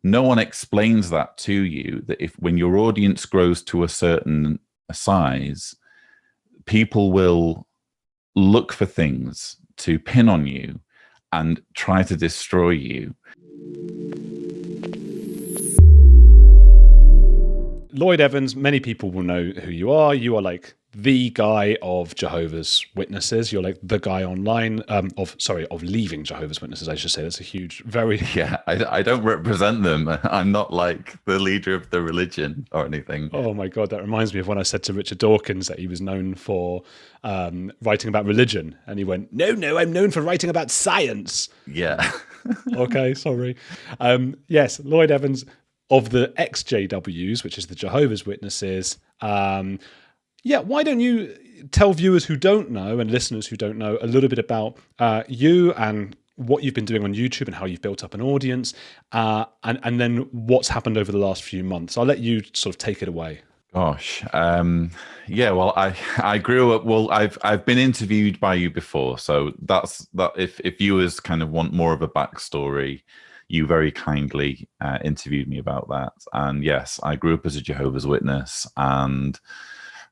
no one explains that to you, that if when your audience grows to a certain size, people will look for things to pin on you and try to destroy you. Lloyd Evans, many people will know who you are. You are like the guy of Jehovah's Witnesses. You're like the guy online of leaving Jehovah's Witnesses, I should say. That's a huge, very... Yeah, I don't represent them. I'm not like the leader of the religion or anything. Oh my God, that reminds me of when I said to Richard Dawkins that he was known for writing about religion. And he went, no, I'm known for writing about science. Yeah. Okay, sorry. Yes, Lloyd Evans of the exJWs, which is the Jehovah's Witnesses. Why don't you tell viewers who don't know and listeners who don't know a little bit about you and what you've been doing on YouTube and how you've built up an audience, and then what's happened over the last few months. I'll let you sort of take it away. Gosh, well, I grew up. Well, I've been interviewed by you before, so that's that. If viewers kind of want more of a backstory, you very kindly interviewed me about that. And yes, I grew up as a Jehovah's Witness, and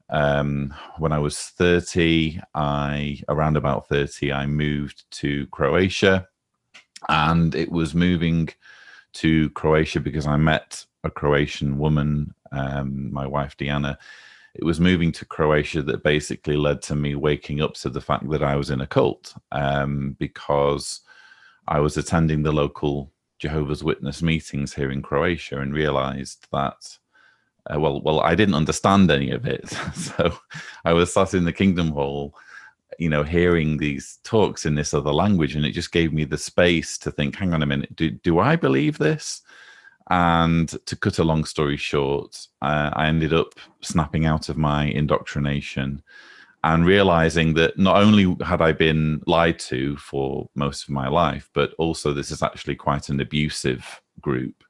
when I was 30, around about 30, I moved to Croatia, and it was moving to Croatia because I met a Croatian woman, my wife, Diana. It was moving to Croatia that basically led to me waking up to the fact that I was in a cult, because I was attending the local Jehovah's Witness meetings here in Croatia and realized that I didn't understand any of it. So I was sat in the Kingdom Hall, hearing these talks in this other language, and it just gave me the space to think, hang on a minute, do I believe this? And to cut a long story short, I ended up snapping out of my indoctrination and realizing that not only had I been lied to for most of my life, but also this is actually quite an abusive group,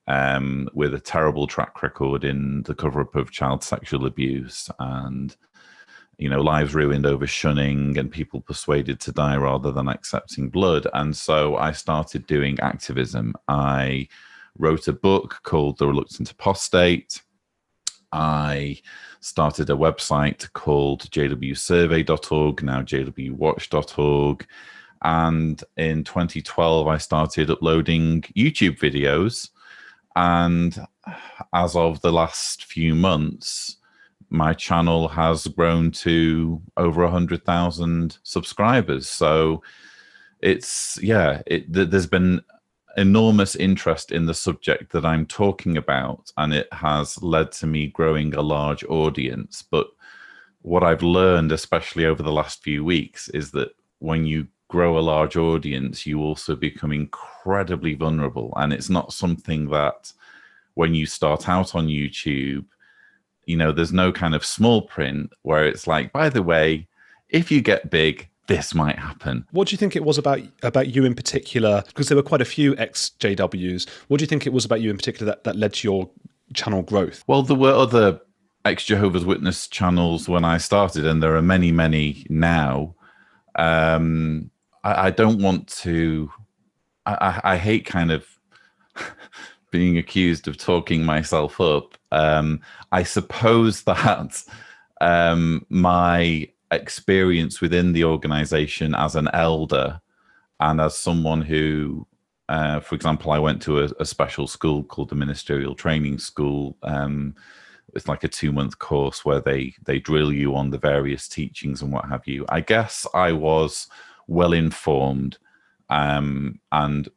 with a terrible track record in the cover-up of child sexual abuse and, lives ruined over shunning and people persuaded to die rather than accepting blood. And so I started doing activism. I wrote a book called The Reluctant Apostate. I started a website called jwsurvey.org, now jwwatch.org. And in 2012, I started uploading YouTube videos. And as of the last few months, my channel has grown to over 100,000 subscribers. So there's been enormous interest in the subject that I'm talking about, and it has led to me growing a large audience. But what I've learned, especially over the last few weeks, is that when you grow a large audience, you also become incredibly vulnerable. And it's not something that when you start out on YouTube, there's no kind of small print where it's like, by the way, if you get big, this might happen. What do you think it was about you in particular? Because there were quite a few exJWs. What do you think it was about you in particular that led to your channel growth? Well, there were other ex-Jehovah's Witness channels when I started, and there are many, many now. I don't want to... I hate kind of being accused of talking myself up. I suppose that my experience within the organization as an elder and as someone who, for example, I went to a special school called the Ministerial Training School. It's like a 2-month course where they drill you on the various teachings and what have you. I guess I was well informed, and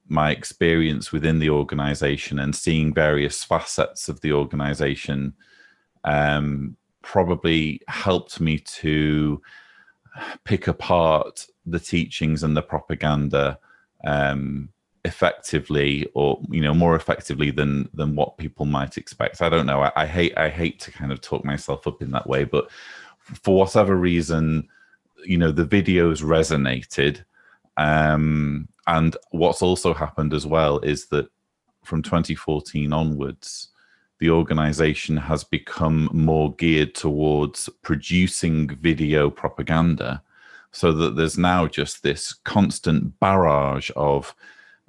my experience within the organization and seeing various facets of the organization probably helped me to pick apart the teachings and the propaganda effectively, or more effectively than what people might expect. I don't know. I hate to kind of talk myself up in that way, but for whatever reason, the videos resonated. And what's also happened as well is that from 2014 onwards, the organization has become more geared towards producing video propaganda, so that there's now just this constant barrage of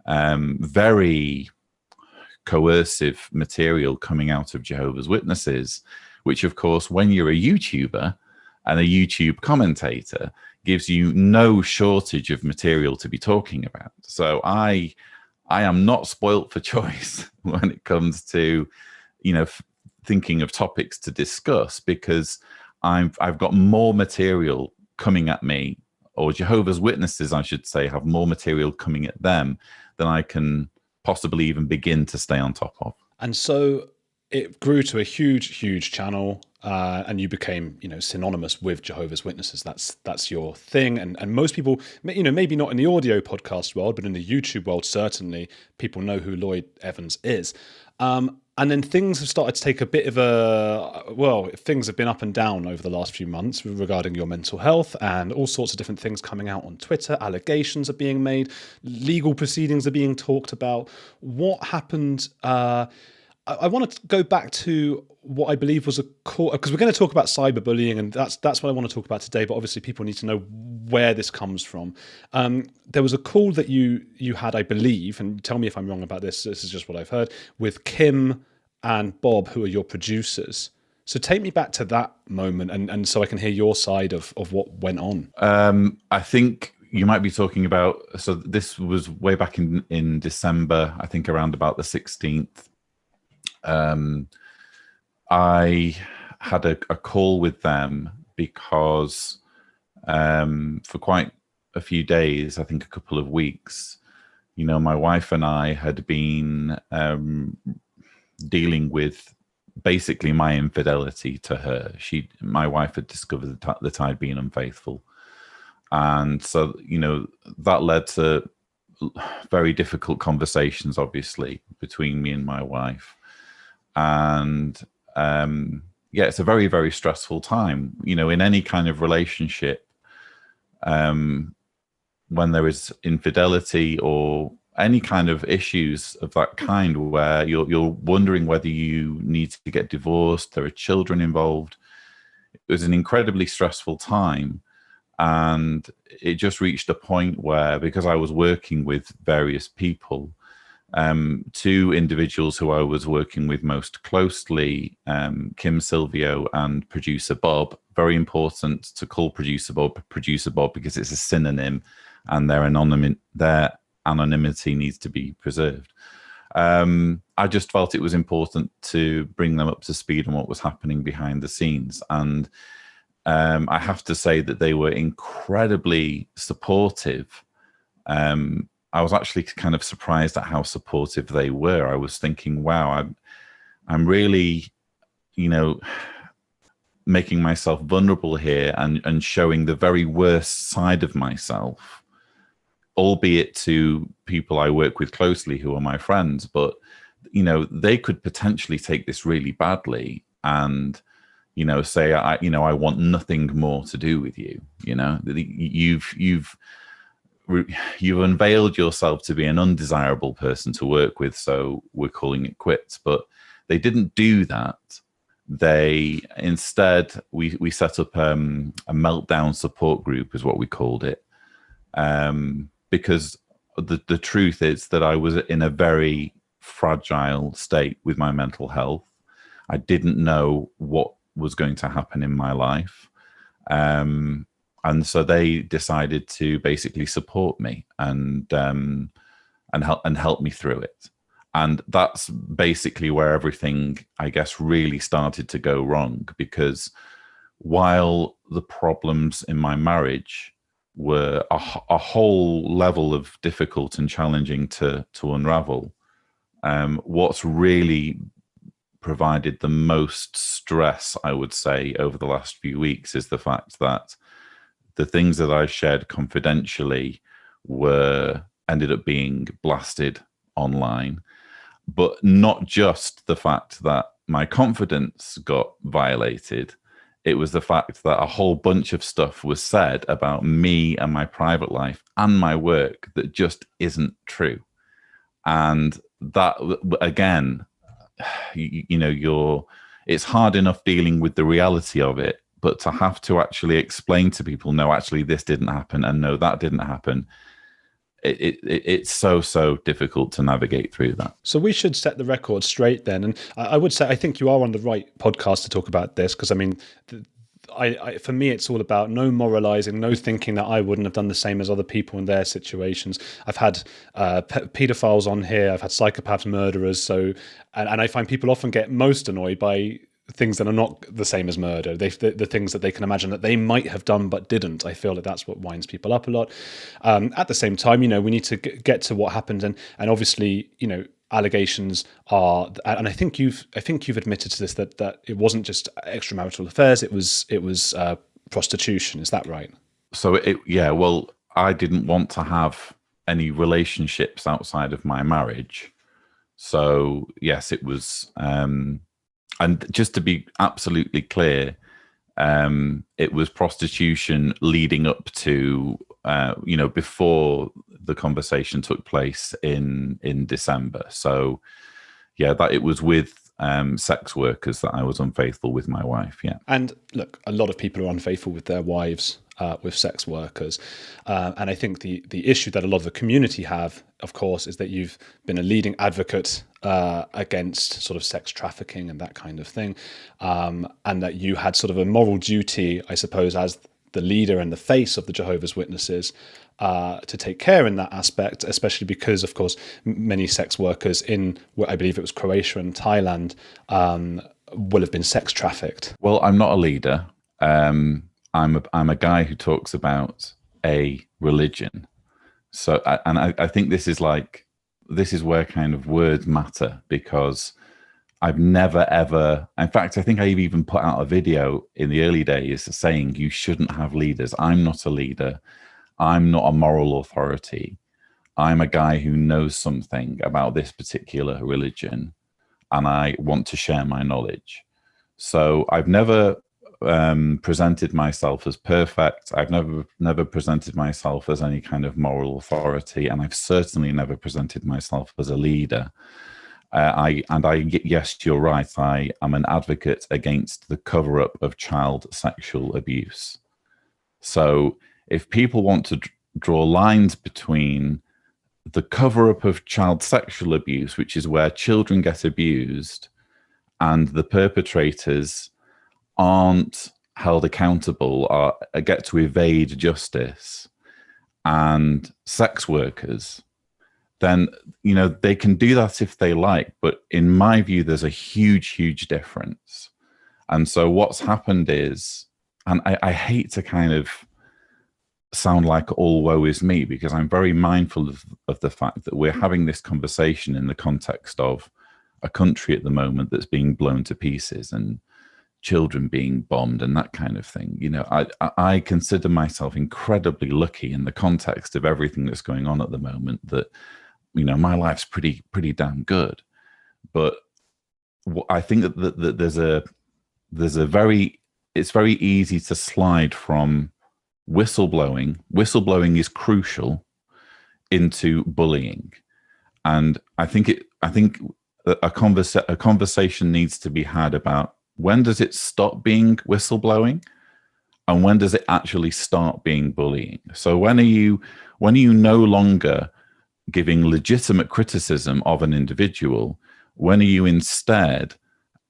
very coercive material coming out of Jehovah's Witnesses, which, of course, when you're a YouTuber and a YouTube commentator, gives you no shortage of material to be talking about. So I am not spoilt for choice when it comes to, thinking of topics to discuss, because I've got more material coming at me, or Jehovah's Witnesses, I should say, have more material coming at them than I can possibly even begin to stay on top of. And so it grew to a huge channel, and you became, synonymous with Jehovah's Witnesses. That's your thing. And most people, maybe not in the audio podcast world, but in the YouTube world, certainly people know who Lloyd Evans is. And then things have started to take a bit of things have been up and down over the last few months regarding your mental health, and all sorts of different things coming out on Twitter. Allegations are being made, legal proceedings are being talked about. What happened? I want to go back to what I believe was a call, because we're going to talk about cyberbullying, and that's what I want to talk about today. But obviously, people need to know where this comes from. There was a call that you had, I believe, and tell me if I'm wrong about this. This is just what I've heard, with Kim and Bob, who are your producers. So take me back to that moment, and so I can hear your side of what went on. I think you might be talking about. So this was way back in December. I think around about the 16th. I had a call with them because for quite a few days, I think a couple of weeks, my wife and I had been dealing with basically my infidelity to her. My wife had discovered that I'd been unfaithful. And so, that led to very difficult conversations, obviously, between me and my wife. And it's a very, very stressful time, in any kind of relationship. When there is infidelity or any kind of issues of that kind, where you're wondering whether you need to get divorced, there are children involved. It was an incredibly stressful time. And it just reached a point where, because I was working with various people, two individuals who I was working with most closely, Kim Silvio and producer Bob. Very important to call producer Bob because it's a synonym, and their anonymity needs to be preserved. I just felt it was important to bring them up to speed on what was happening behind the scenes. And I have to say that they were incredibly supportive. I was actually kind of surprised at how supportive they were. I was thinking, wow, I'm really, making myself vulnerable here and showing the very worst side of myself, albeit to people I work with closely who are my friends. But, they could potentially take this really badly and, say, I want nothing more to do with you. You've unveiled yourself to be an undesirable person to work with, so we're calling it quits. But they didn't do that. They instead, we set up a meltdown support group, is what we called it, because the truth is that I was in a very fragile state with my mental health. I didn't know what was going to happen in my life. And so they decided to basically support me and help me through it. And that's basically where everything, I guess, really started to go wrong, because while the problems in my marriage were a whole level of difficult and challenging to unravel, what's really provided the most stress, I would say, over the last few weeks is the fact that the things that I shared confidentially ended up being blasted online. But not just the fact that my confidence got violated, it was the fact that a whole bunch of stuff was said about me and my private life and my work that just isn't true. And that, again, it's hard enough dealing with the reality of it, but to have to actually explain to people, no, actually this didn't happen, and no, that didn't happen, it's so difficult to navigate through that. So we should set the record straight then. And I would say, I think you are on the right podcast to talk about this, because I mean, for me, it's all about no moralizing, no thinking that I wouldn't have done the same as other people in their situations. I've had pedophiles on here. I've had psychopaths, murderers. So, and I find people often get most annoyed by things that are not the same as murder. The things that they can imagine that they might have done but didn't. I feel that that's what winds people up a lot. At the same time, we need to get to what happened, and obviously, allegations are, and I think you've admitted to this, that it wasn't just extramarital affairs. It was prostitution. Is that right? So well, I didn't want to have any relationships outside of my marriage. So yes, it was. And just to be absolutely clear, it was prostitution leading up to, before the conversation took place in December. So, yeah, that it was with sex workers that I was unfaithful with my wife. Yeah. And look, a lot of people are unfaithful with their wives, with sex workers. And I think the issue that a lot of the community have, of course, is that you've been a leading advocate against sort of sex trafficking and that kind of thing. And that you had sort of a moral duty, I suppose, as the leader and the face of the Jehovah's Witnesses, to take care in that aspect, especially because, of course, many sex workers in, I believe it was Croatia and Thailand, will have been sex trafficked. Well, I'm not a leader. I'm a guy who talks about a religion. So, I think this is where kind of words matter, because I've never, ever, in fact, I think I even put out a video in the early days saying you shouldn't have leaders. I'm not a leader. I'm not a moral authority. I'm a guy who knows something about this particular religion, and I want to share my knowledge. So I've never presented myself as perfect. I've never presented myself as any kind of moral authority, and I've certainly never presented myself as a leader. Yes, you're right. I am an advocate against the cover-up of child sexual abuse. So if people want to draw lines between the cover-up of child sexual abuse, which is where children get abused, and the perpetrators aren't held accountable or get to evade justice, and sex workers, then, they can do that if they like. But in my view, there's a huge difference. And so what's happened is, and I hate to kind of sound like all woe is me, because I'm very mindful of the fact that we're having this conversation in the context of a country at the moment that's being blown to pieces and children being bombed and that kind of thing. I consider myself incredibly lucky in the context of everything that's going on at the moment, that my life's pretty damn good. But I think that it's very easy to slide from whistleblowing. Whistleblowing is crucial, into bullying, and I think a conversation needs to be had about, when does it stop being whistleblowing, and when does it actually start being bullying? So when are you no longer giving legitimate criticism of an individual? When are you instead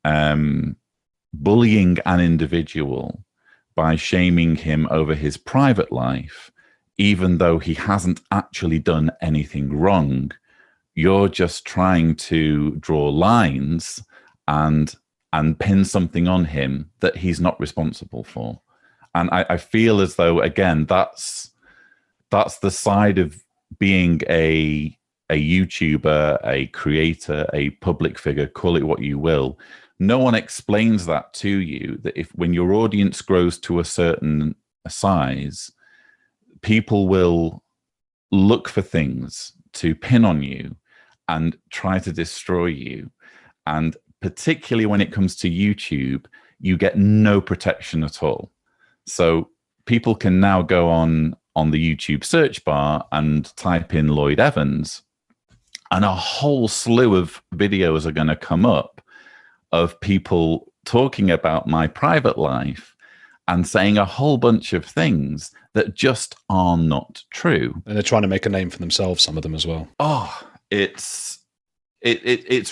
bullying an individual by shaming him over his private life, even though he hasn't actually done anything wrong? You're just trying to draw lines and pin something on him that he's not responsible for. And I feel as though, again, that's the side of being a YouTuber, a creator, a public figure, call it what you will. No one explains that to you, that when your audience grows to a certain size, people will look for things to pin on you and try to destroy you. And particularly when it comes to YouTube, you get no protection at all. So people can now go on the YouTube search bar and type in Lloyd Evans, and a whole slew of videos are going to come up of people talking about my private life and saying a whole bunch of things that just are not true. And they're trying to make a name for themselves, some of them as well. Oh, it's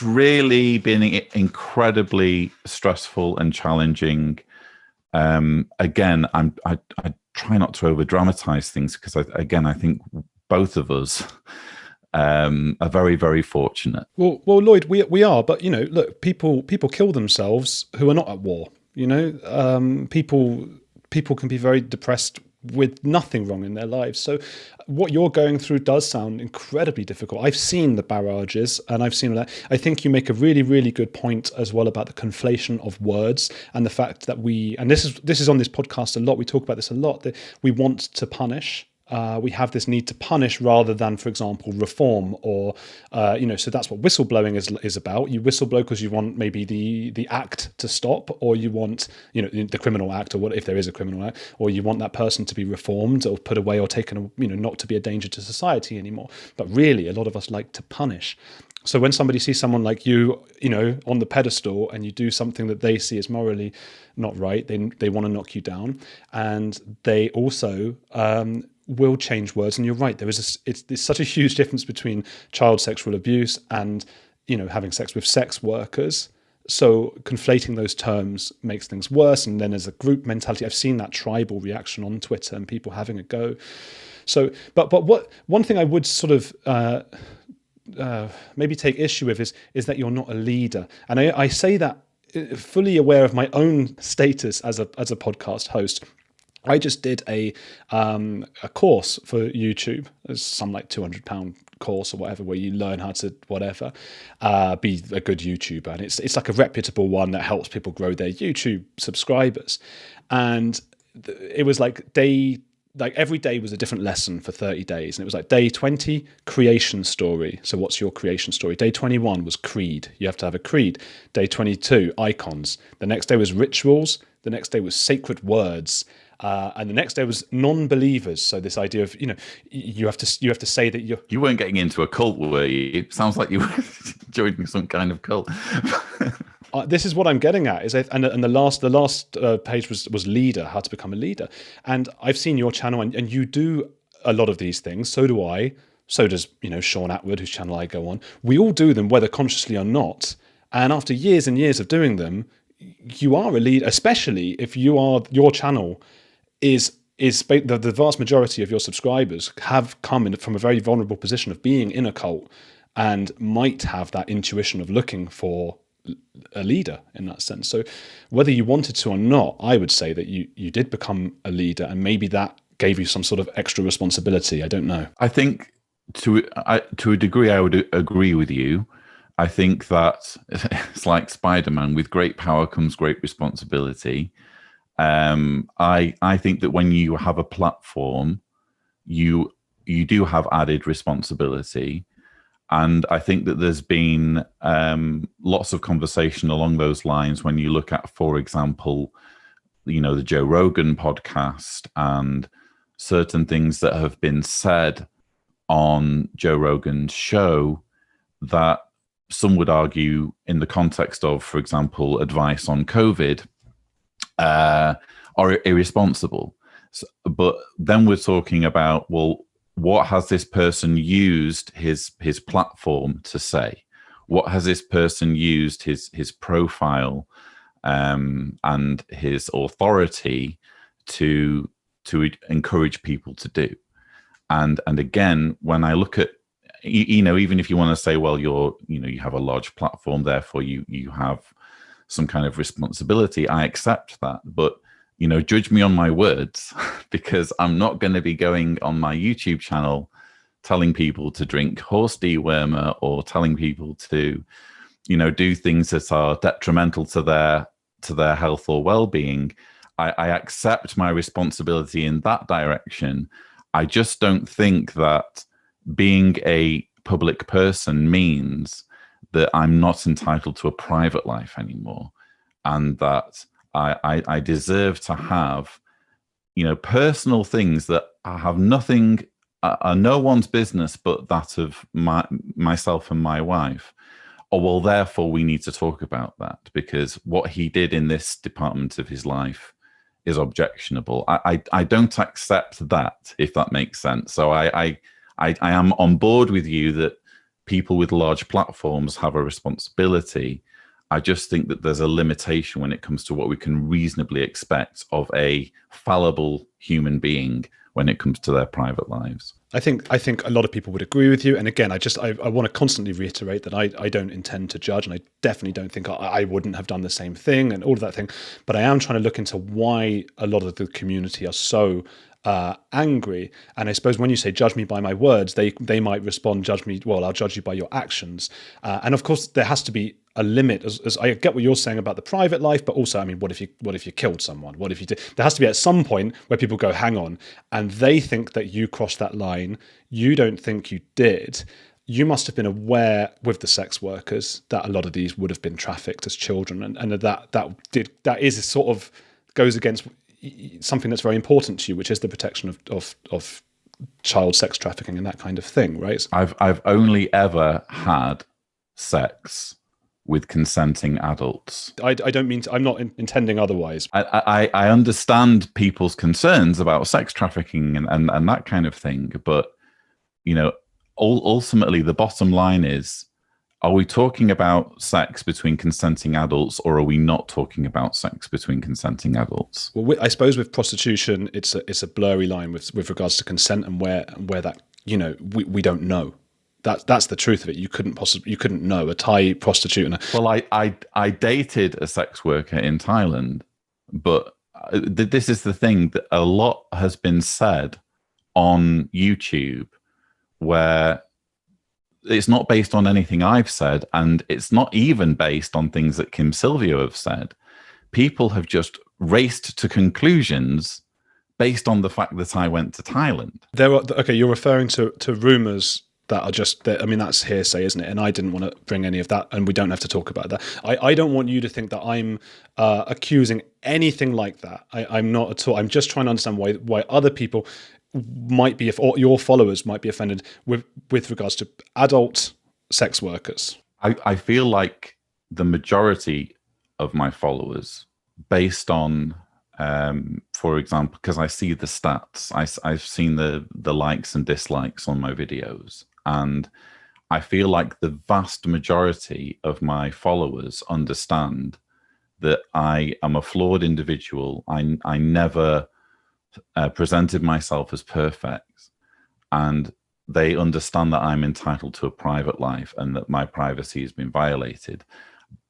really been incredibly stressful and challenging. Again, I try not to over dramatize things, because I think both of us are very, very fortunate. Well, Lloyd, we are, but look, people kill themselves who are not at war. People can be very depressed with nothing wrong in their lives. So what you're going through does sound incredibly difficult. I've seen the barrages, and I've seen that. I think you make a really, really good point as well about the conflation of words, and the fact that this is on this podcast a lot, we talk about this a lot, that we want to punish. We have this need to punish rather than, for example, reform, or so that's what whistleblowing is about. You whistleblow because you want maybe the act to stop, or you want the criminal act, or what if there is a criminal act, or you want that person to be reformed or put away or taken, not to be a danger to society anymore. But really, a lot of us like to punish. So when somebody sees someone like you, on the pedestal, and you do something that they see as morally not right, they want to knock you down, and they also will change words. And you're right, there's such a huge difference between child sexual abuse and having sex with sex workers. So conflating those terms makes things worse. And then there's a group mentality. I've seen that tribal reaction on Twitter and people having a go. So, but one thing I would sort of maybe take issue with is that you're not a leader. And I say that fully aware of my own status as a podcast host. I just did a course for YouTube. It's some like £200 course or whatever, where you learn how to be a good YouTuber, and it's like a reputable one that helps people grow their YouTube subscribers. And it was every day was a different lesson for 30 days. And it was like day 20, creation story. So what's your creation story? Day 21 was creed. You have to have a creed. Day 22, icons. The next day was rituals. The next day was sacred words. And the next day was non-believers. So this idea of, you have to say that you weren't getting into a cult, were you? It sounds like you were joining some kind of cult. This is what I'm getting at, and the last page was leader, how to become a leader. And I've seen your channel, and you do a lot of these things. So do I. So does Sean Atwood, whose channel I go on. We all do them, whether consciously or not. And after years and years of doing them, you are a leader, especially if your channel is the vast majority of your subscribers have come from a very vulnerable position of being in a cult, and might have that intuition of looking for a leader in that sense. So whether you wanted to or not, I would say that you did become a leader, and maybe that gave you some sort of extra responsibility. I don't know. I think to a degree, I would agree with you. I think that it's like Spider-Man, with great power comes great responsibility. I think that when you have a platform, you do have added responsibility. And I think that there's been lots of conversation along those lines when you look at, for example, the Joe Rogan podcast, and certain things that have been said on Joe Rogan's show that some would argue, in the context of, for example, advice on COVID, are irresponsible. But then we're talking about, well, what has this person used his platform to say? What has this person used his profile and his authority to encourage people to do? And again, when I look at, even if you want to say, well, you have a large platform, therefore you have some kind of responsibility, I accept that. But judge me on my words, because I'm not going to be going on my YouTube channel telling people to drink horse dewormer, or telling people to, do things that are detrimental to their health or well-being. I accept my responsibility in that direction. I just don't think that being a public person means that I'm not entitled to a private life anymore, and that I deserve to have, personal things that have nothing, are no one's business but that of myself and my wife. Oh, well, therefore we need to talk about that, because what he did in this department of his life is objectionable. I don't accept that, if that makes sense. So I am on board with you that people with large platforms have a responsibility. I just think that there's a limitation when it comes to what we can reasonably expect of a fallible human being when it comes to their private lives. I think a lot of people would agree with you. And again, I want to constantly reiterate that I don't intend to judge, and I definitely don't think I wouldn't have done the same thing and all of that thing. But I am trying to look into why a lot of the community are so angry. And I suppose when you say judge me by my words, they might respond, judge me, well, I'll judge you by your actions. And of course, there has to be a limit. As I get what you're saying about the private life, but also, I mean, what if you killed someone? What if you did? There has to be at some point where people go, hang on, and they think that you crossed that line. You don't think you did. You must have been aware with the sex workers that a lot of these would have been trafficked as children, and that is sort of goes against something that's very important to you, which is the protection of child sex trafficking and that kind of thing, right? I've only ever had sex with consenting adults. I don't mean to, I'm not intending otherwise. I understand people's concerns about sex trafficking and that kind of thing, but ultimately the bottom line is, are we talking about sex between consenting adults, or are we not talking about sex between consenting adults? Well, I suppose with prostitution, it's a blurry line with regards to consent and where that we don't know. That's the truth of it. You couldn't know a Thai prostitute. Well, I dated a sex worker in Thailand, but this is the thing, that a lot has been said on YouTube where it's not based on anything I've said, and it's not even based on things that Kim Silvio have said. People have just raced to conclusions based on the fact that I went to Thailand. You're referring to rumors that are just, I mean, that's hearsay, isn't it? And I didn't want to bring any of that, and we don't have to talk about that. I don't want you to think that I'm accusing anything like that. I'm not at all. I'm just trying to understand why other people might be, or your followers might be offended with regards to adult sex workers. I feel like the majority of my followers, based on, for example, because I see the stats, I've seen the likes and dislikes on my videos, and I feel like the vast majority of my followers understand that I am a flawed individual. I never presented myself as perfect, and they understand that I'm entitled to a private life and that my privacy has been violated.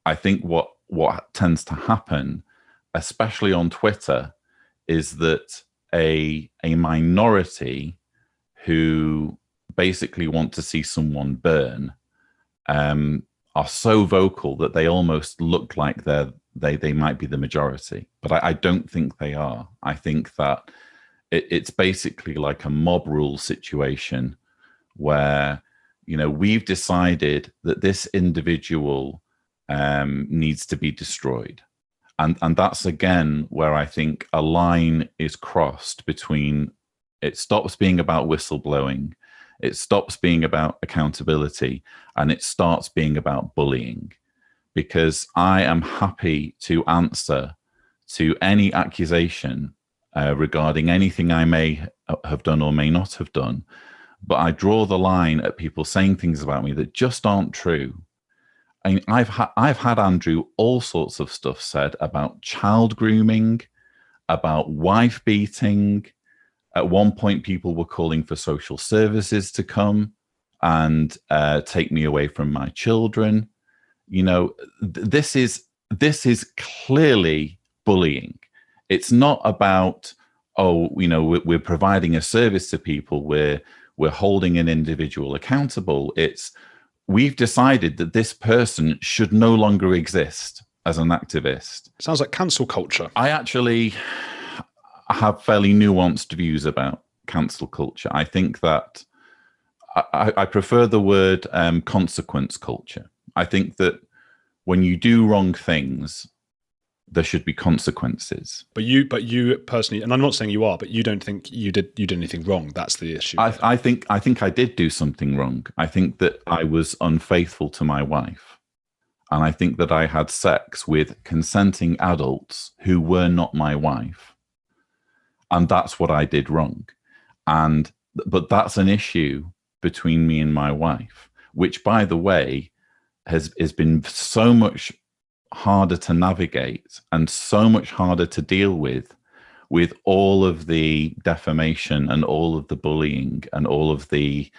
I think what tends to happen, especially on Twitter, is that a minority who basically want to see someone burn are so vocal that they almost look like they might be the majority, but I don't think they are. I think that it's basically like a mob rule situation where, we've decided that this individual needs to be destroyed. And that's, again, where I think a line is crossed between, it stops being about whistleblowing, it stops being about accountability, and it starts being about bullying. Because I am happy to answer to any accusation regarding anything I may have done or may not have done. But I draw the line at people saying things about me that just aren't true. I mean, I've had, Andrew, all sorts of stuff said about child grooming, about wife beating. At one point, people were calling for social services to come and take me away from my children. This is clearly bullying. It's not about, we're providing a service to people, we're holding an individual accountable. It's, we've decided that this person should no longer exist as an activist. Sounds like cancel culture. I actually have fairly nuanced views about cancel culture. I think that I prefer the word consequence culture. I think that when you do wrong things, there should be consequences. But you personally, and I'm not saying you are, but you don't think you did anything wrong. That's the issue. I think I did do something wrong. I think that I was unfaithful to my wife. And I think that I had sex with consenting adults who were not my wife. and that's what I did wrong. But that's an issue between me and my wife, which, by the way, has been so much harder to navigate and so much harder to deal with all of the defamation and all of the bullying and all of the,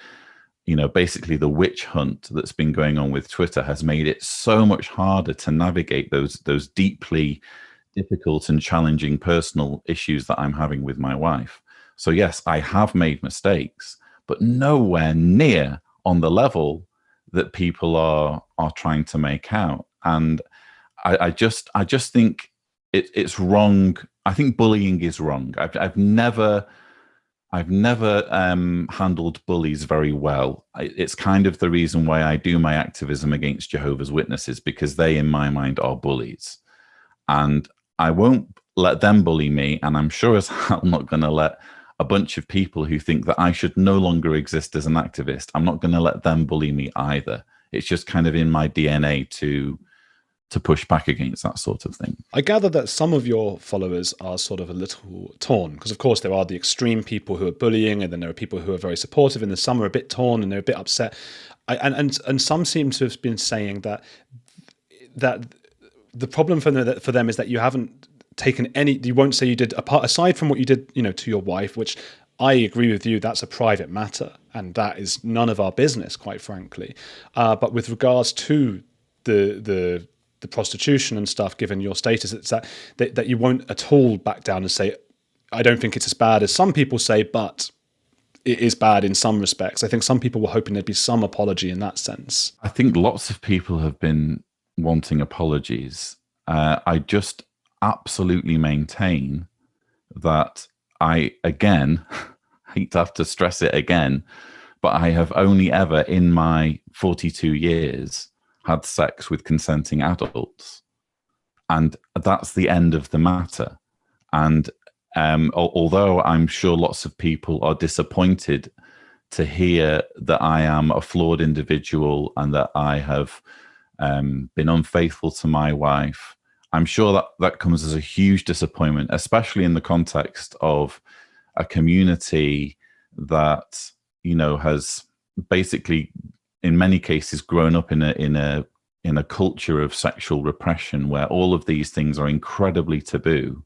basically the witch hunt that's been going on with Twitter has made it so much harder to navigate those deeply difficult and challenging personal issues that I'm having with my wife. So yes, I have made mistakes, but nowhere near on the level that people are trying to make out. And I just think it's wrong. I think bullying is wrong. I've never handled bullies very well. It's kind of the reason why I do my activism against Jehovah's Witnesses, because they, in my mind, are bullies. And I won't let them bully me, and I'm sure as hell not going to let a bunch of people who think that I should no longer exist as an activist, I'm not going to let them bully me either. It's just kind of in my DNA to push back against that sort of thing. I gather that some of your followers are sort of a little torn, because of course there are the extreme people who are bullying, and then there are people who are very supportive, and then some are a bit torn and they're a bit upset. And some seem to have been saying that the problem for them is that you haven't taken any, you won't say you did, aside from what you did, to your wife, which I agree with you, that's a private matter, and that is none of our business, quite frankly. But with regards to the prostitution and stuff, given your status, it's that you won't at all back down and say, I don't think it's as bad as some people say, but it is bad in some respects. I think some people were hoping there'd be some apology in that sense. I think lots of people have been wanting apologies. I just absolutely maintain that I, again, hate to have to stress it again, but I have only ever in my 42 years had sex with consenting adults. And that's the end of the matter. And although I'm sure lots of people are disappointed to hear that I am a flawed individual and that I have been unfaithful to my wife, I'm sure that comes as a huge disappointment, especially in the context of a community that, has basically, in many cases, grown up in a culture of sexual repression where all of these things are incredibly taboo.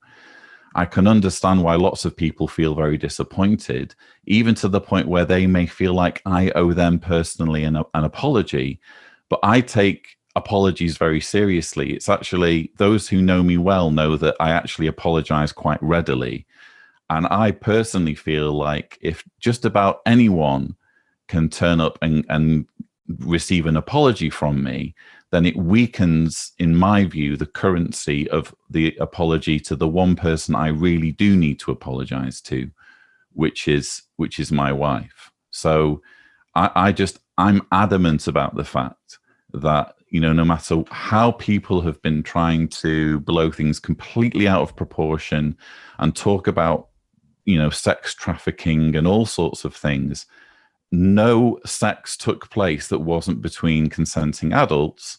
I can understand why lots of people feel very disappointed, even to the point where they may feel like I owe them personally an apology. But I take apologies very seriously. It's actually, those who know me well know that I actually apologize quite readily. And I personally feel like if just about anyone can turn up and receive an apology from me, then it weakens, in my view, the currency of the apology to the one person I really do need to apologize to, which is my wife. So I'm adamant about the fact that, no matter how people have been trying to blow things completely out of proportion and talk about, sex trafficking and all sorts of things, no sex took place that wasn't between consenting adults.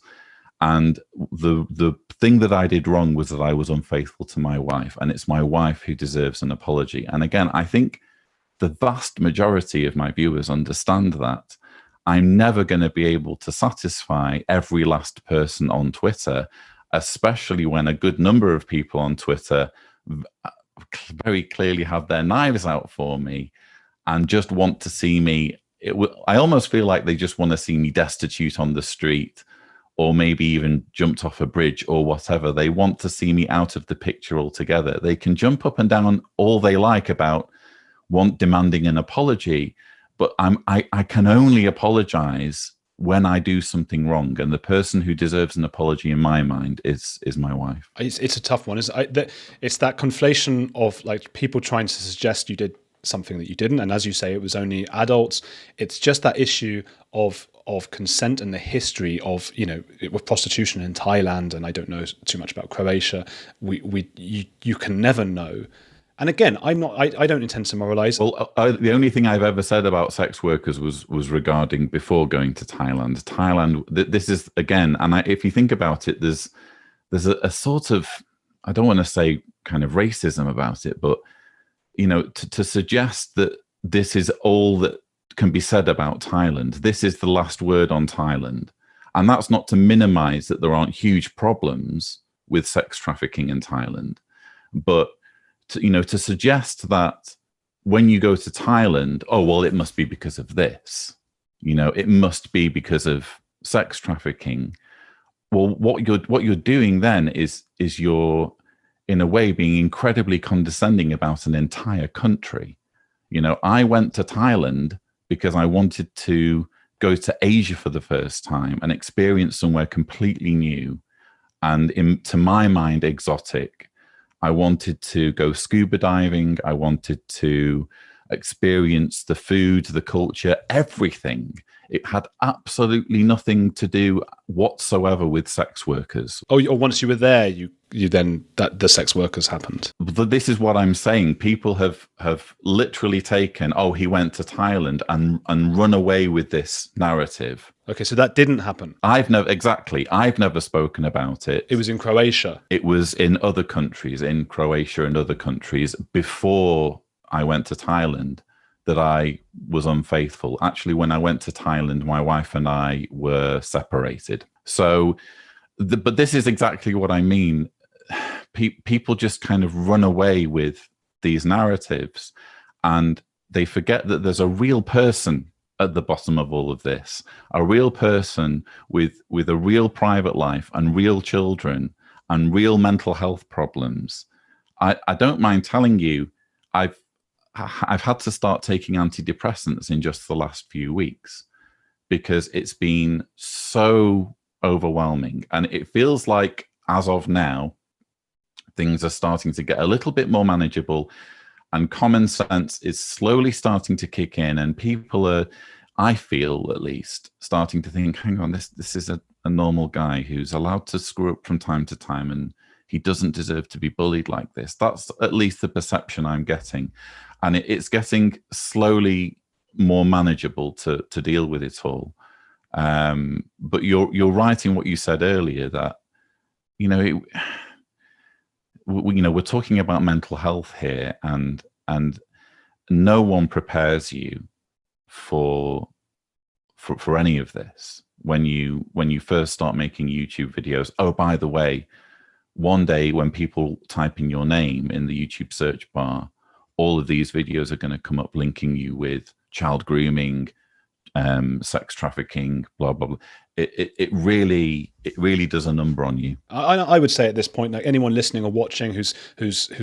And the thing that I did wrong was that I was unfaithful to my wife, and it's my wife who deserves an apology. And again, I think the vast majority of my viewers understand that. I'm never going to be able to satisfy every last person on Twitter, especially when a good number of people on Twitter very clearly have their knives out for me and just want to see me. I almost feel like they just want to see me destitute on the street, or maybe even jumped off a bridge or whatever. They want to see me out of the picture altogether. They can jump up and down all they like about demanding an apology, but I can only apologize when I do something wrong, and the person who deserves an apology in my mind is my wife. It's a tough one. It's that conflation of like people trying to suggest you did something that you didn't, and as you say, it was only adults. It's just that issue of consent and the history of with prostitution in Thailand, and I don't know too much about Croatia. You can never know. And again, I don't intend to moralize. Well, the only thing I've ever said about sex workers was regarding before going to Thailand. This is, again, and if you think about it, there's a sort of, I don't want to say kind of racism about it, but to suggest that this is all that can be said about Thailand. This is the last word on Thailand. And that's not to minimize that there aren't huge problems with sex trafficking in Thailand. But, to suggest that when you go to Thailand, oh, well, it must be because of this. It must be because of sex trafficking. Well, what you're doing then is you're, in a way, being incredibly condescending about an entire country. I went to Thailand because I wanted to go to Asia for the first time and experience somewhere completely new and, to my mind, exotic. I wanted to go scuba diving. I wanted to experience the food, the culture, everything. It had absolutely nothing to do whatsoever with sex workers. Oh, once you were there, you then that the sex workers happened. But this is what I'm saying. People have literally taken, oh, he went to Thailand and run away with this narrative. Okay, so that didn't happen. I've never spoken about it. It was in Croatia. It was in other countries, in Croatia and other countries before I went to Thailand, that I was unfaithful. Actually, when I went to Thailand, my wife and I were separated. So, but this is exactly what I mean. People just kind of run away with these narratives, and they forget that there's a real person at the bottom of all of this, a real person with a real private life and real children and real mental health problems. I don't mind telling you, I've had to start taking antidepressants in just the last few weeks because it's been so overwhelming. And it feels like, as of now, things are starting to get a little bit more manageable and common sense is slowly starting to kick in. And people are, I feel at least, starting to think, hang on, this is a normal guy who's allowed to screw up from time to time, and he doesn't deserve to be bullied like this. That's at least the perception I'm getting. And it's getting slowly more manageable to deal with it all. But you're right in what you said earlier, that, we're talking about mental health here, and no one prepares you for any of this when you first start making YouTube videos. Oh, by the way, one day when people type in your name in the YouTube search bar, all of these videos are going to come up linking you with child grooming, sex trafficking, blah blah blah. It really does a number on you. I would say at this point, like anyone listening or watching who's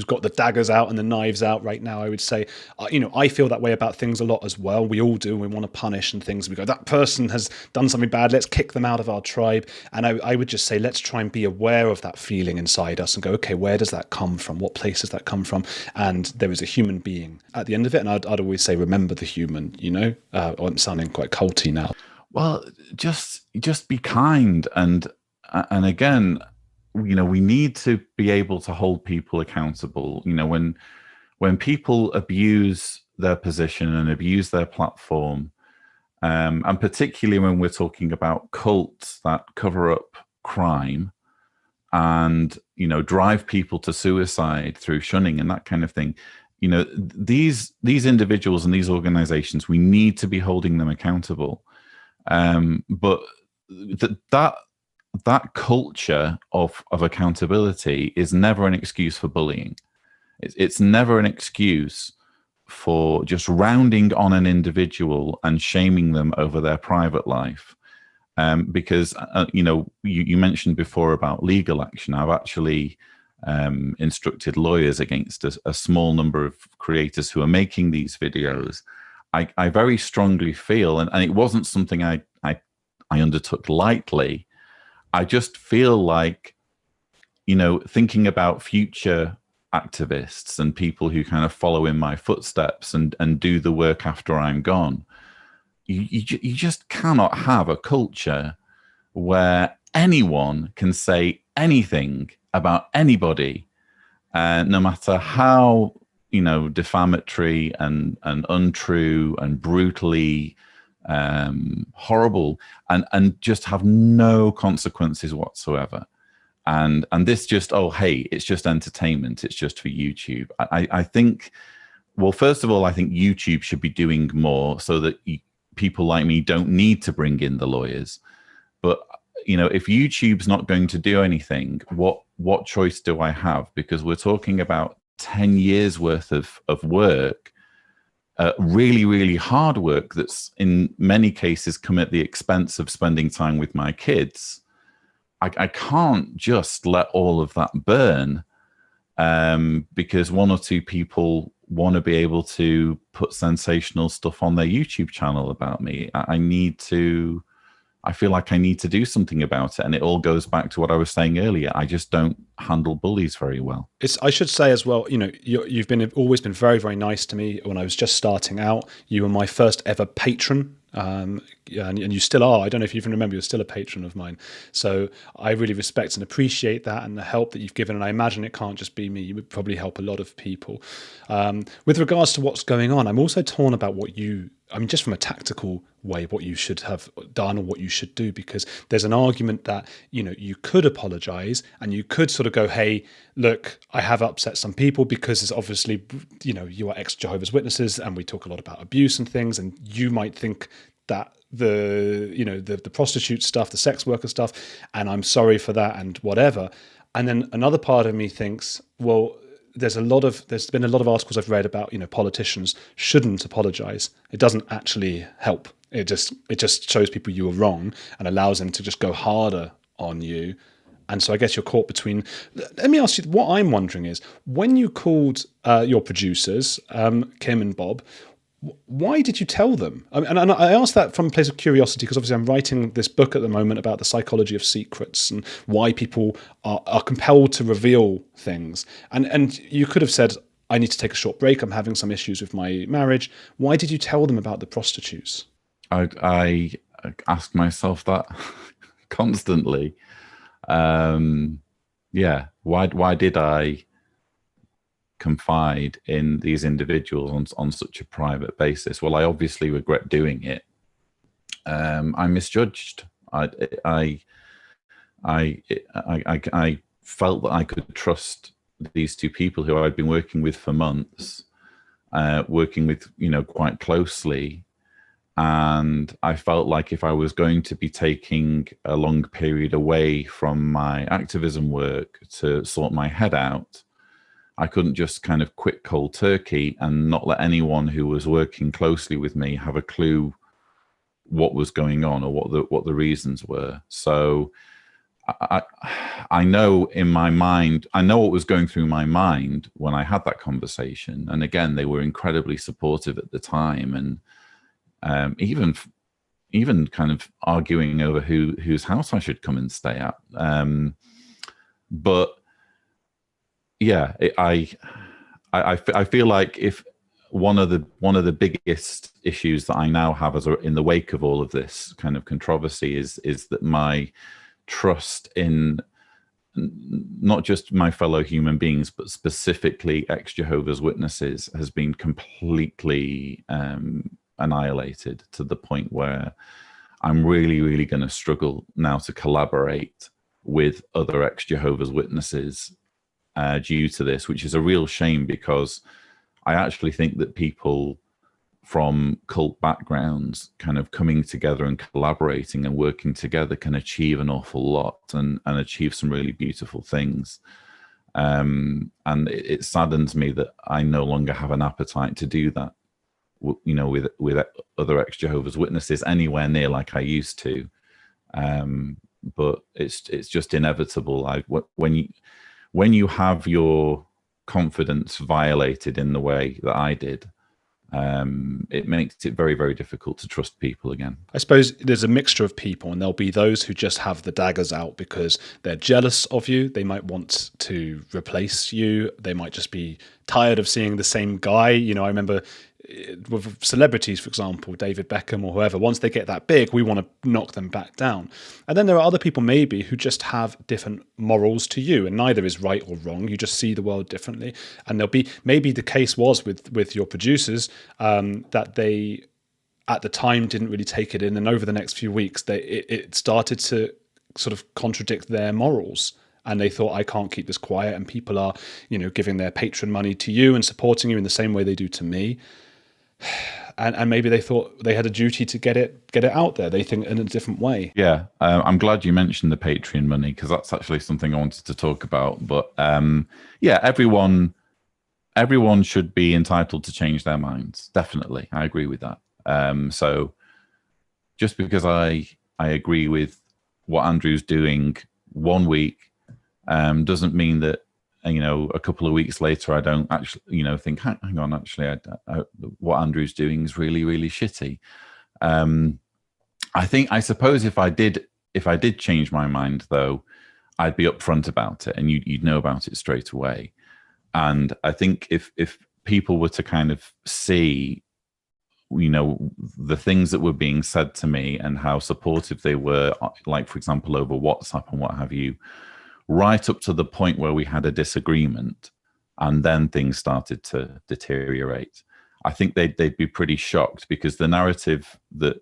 got the daggers out and the knives out right now, I would say, I feel that way about things a lot as well. We all do. We want to punish and things. We go, that person has done something bad, let's kick them out of our tribe. And I would just say, let's try and be aware of that feeling inside us and go, okay, where does that come from? What place does that come from? And there is a human being at the end of it. And I'd always say, remember the human. I'm sounding quite culty now. Well, just be kind, and again, we need to be able to hold people accountable. When people abuse their position and abuse their platform, and particularly when we're talking about cults that cover up crime and drive people to suicide through shunning and that kind of thing, these individuals and these organizations, we need to be holding them accountable. But that culture of accountability is never an excuse for bullying. It's never an excuse for just rounding on an individual and shaming them over their private life. Because you mentioned before about legal action. I've actually instructed lawyers against a small number of creators who are making these videos. I very strongly feel, and it wasn't something I undertook lightly. I just feel like, thinking about future activists and people who kind of follow in my footsteps and do the work after I'm gone, you just cannot have a culture where anyone can say anything about anybody, no matter how defamatory and untrue and brutally horrible, and just have no consequences whatsoever. And this just, oh, hey, it's just entertainment, it's just for YouTube. I think well, first of all, I think YouTube should be doing more so that people like me don't need to bring in the lawyers. But if YouTube's not going to do anything, what choice do I have? Because we're talking about 10 years worth of work, really, really hard work that's in many cases come at the expense of spending time with my kids. I can't just let all of that burn because one or two people want to be able to put sensational stuff on their YouTube channel about me. I feel like I need to do something about it. And it all goes back to what I was saying earlier. I just don't handle bullies very well. I should say as well, you've always been very, very nice to me when I was just starting out. You were my first ever patron. And you still are. I don't know if you even remember, you're still a patron of mine. So I really respect and appreciate that and the help that you've given. And I imagine it can't just be me. You would probably help a lot of people. With regards to what's going on, I'm also torn about just from a tactical way, what you should have done or what you should do, because there's an argument that, you could apologize and you could sort of go, hey, look, I have upset some people because it's obviously, you are ex-Jehovah's Witnesses and we talk a lot about abuse and things. And you might think that the prostitute stuff, the sex worker stuff, and I'm sorry for that and whatever. And then another part of me thinks, well, there's been a lot of articles I've read about, politicians shouldn't apologize. It doesn't actually help. It just shows people you were wrong and allows them to just go harder on you. And so I guess you're caught between. Let me ask you, what I'm wondering is, when you called your producers, Kim and Bob, why did you tell them? And I asked that from a place of curiosity because obviously I'm writing this book at the moment about the psychology of secrets and why people are compelled to reveal things. And you could have said, I need to take a short break. I'm having some issues with my marriage. Why did you tell them about the prostitutes? I ask myself that constantly. Why did I confide in these individuals on such a private basis? Well, I obviously regret doing it. I misjudged. I felt that I could trust these two people who I'd been working with for months, working with quite closely, and I felt like if I was going to be taking a long period away from my activism work to sort my head out, I couldn't just kind of quit cold turkey and not let anyone who was working closely with me have a clue what was going on or what the reasons were. So I know in my mind, I know what was going through my mind when I had that conversation. And again, they were incredibly supportive at the time, and even kind of arguing over whose house I should come and stay at. But yeah, I feel like if one of the biggest issues that I now have in the wake of all of this kind of controversy is that my trust in not just my fellow human beings, but specifically ex-Jehovah's Witnesses has been completely annihilated, to the point where I'm really, really going to struggle now to collaborate with other ex-Jehovah's Witnesses due to this, which is a real shame, because I actually think that people from cult backgrounds kind of coming together and collaborating and working together can achieve an awful lot and achieve some really beautiful things. And it saddens me that I no longer have an appetite to do that, with other ex-Jehovah's Witnesses anywhere near like I used to. But it's just inevitable. When you have your confidence violated in the way that I did, it makes it very, very difficult to trust people again. I suppose there's a mixture of people, and there'll be those who just have the daggers out because they're jealous of you. They might want to replace you. They might just be tired of seeing the same guy. I remember with celebrities, for example, David Beckham or whoever, once they get that big, we want to knock them back down. And then there are other people maybe who just have different morals to you, and neither is right or wrong. You just see the world differently. And there'll be, maybe the case was with your producers, that they at the time didn't really take it in, and over the next few weeks it started to sort of contradict their morals. and they thought, I can't keep this quiet, and people are, giving their patron money to you and supporting you in the same way they do to me. And maybe they thought they had a duty to get it out there. They think in a different way. Yeah, I'm glad you mentioned the Patreon money, because that's actually something I wanted to talk about. But yeah, everyone should be entitled to change their minds. Definitely, I agree with that. So just because I agree with what Andrew's doing 1 week doesn't mean that, a couple of weeks later I don't actually, think, hang on, actually, what Andrew's doing is really, really shitty. I suppose if I did change my mind, though, I'd be upfront about it, and you'd know about it straight away. And I think if people were to kind of see, the things that were being said to me and how supportive they were, like, for example, over WhatsApp and what have you, right up to the point where we had a disagreement and then things started to deteriorate, I think they'd be pretty shocked, because the narrative that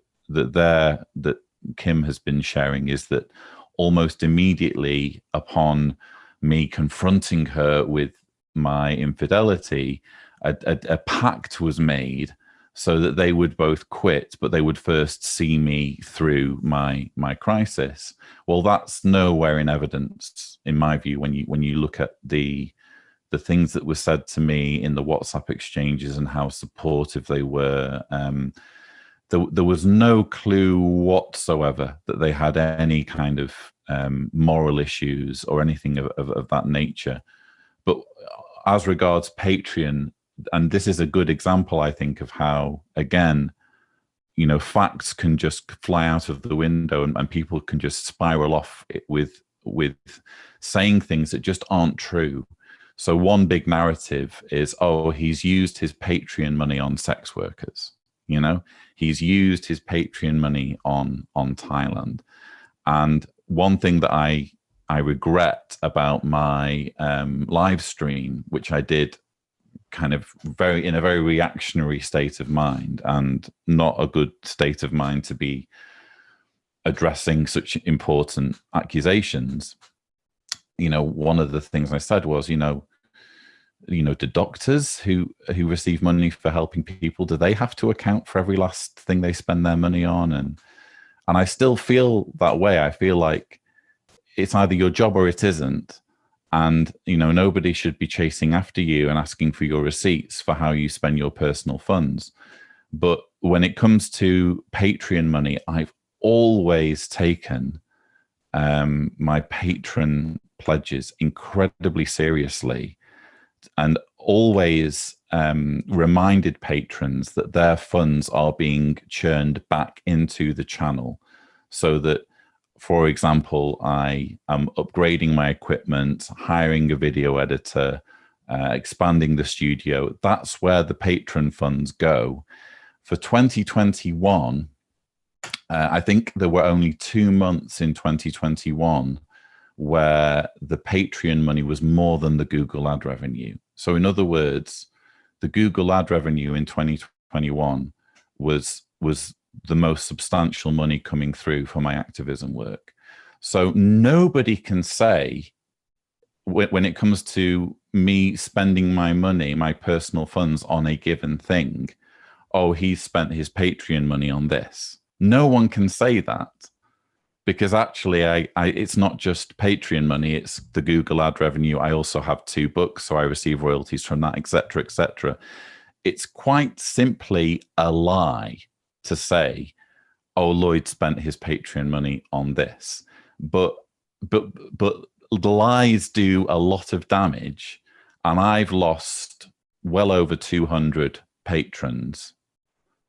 Kim has been sharing is that almost immediately upon me confronting her with my infidelity, a pact was made so that they would both quit, but they would first see me through my crisis. Well, that's nowhere in evidence, in my view, when you look at the things that were said to me in the WhatsApp exchanges and how supportive they were. There was no clue whatsoever that they had any kind of moral issues or anything of that nature. But as regards Patreon, and this is a good example, I think, of how, again, facts can just fly out of the window, and people can just spiral off with saying things that just aren't true. So one big narrative is, oh, he's used his Patreon money on sex workers. He's used his Patreon money on Thailand. And one thing that I regret about my live stream, which I did kind of in a very reactionary state of mind, and not a good state of mind to be addressing such important accusations. One of the things I said was, do doctors who receive money for helping people, do they have to account for every last thing they spend their money on? And I still feel that way. I feel like it's either your job or it isn't. And, nobody should be chasing after you and asking for your receipts for how you spend your personal funds. But when it comes to Patreon money, I've always taken my patron pledges incredibly seriously, and always reminded patrons that their funds are being churned back into the channel, so that, for example, I am upgrading my equipment, hiring a video editor, expanding the studio. That's where the patron funds go. For 2021, I think there were only 2 months in 2021 where the Patreon money was more than the Google ad revenue. So in other words, the Google ad revenue in 2021 was the most substantial money coming through for my activism work. So nobody can say, when it comes to me spending my money, my personal funds on a given thing, oh, he's spent his Patreon money on this. No one can say that, because actually it's not just Patreon money, it's the Google ad revenue. I also have 2 books, so I receive royalties from that, etc., etc. It's quite simply a lie to say, oh, Lloyd spent his Patreon money on this. But the lies do a lot of damage, and I've lost well over 200 patrons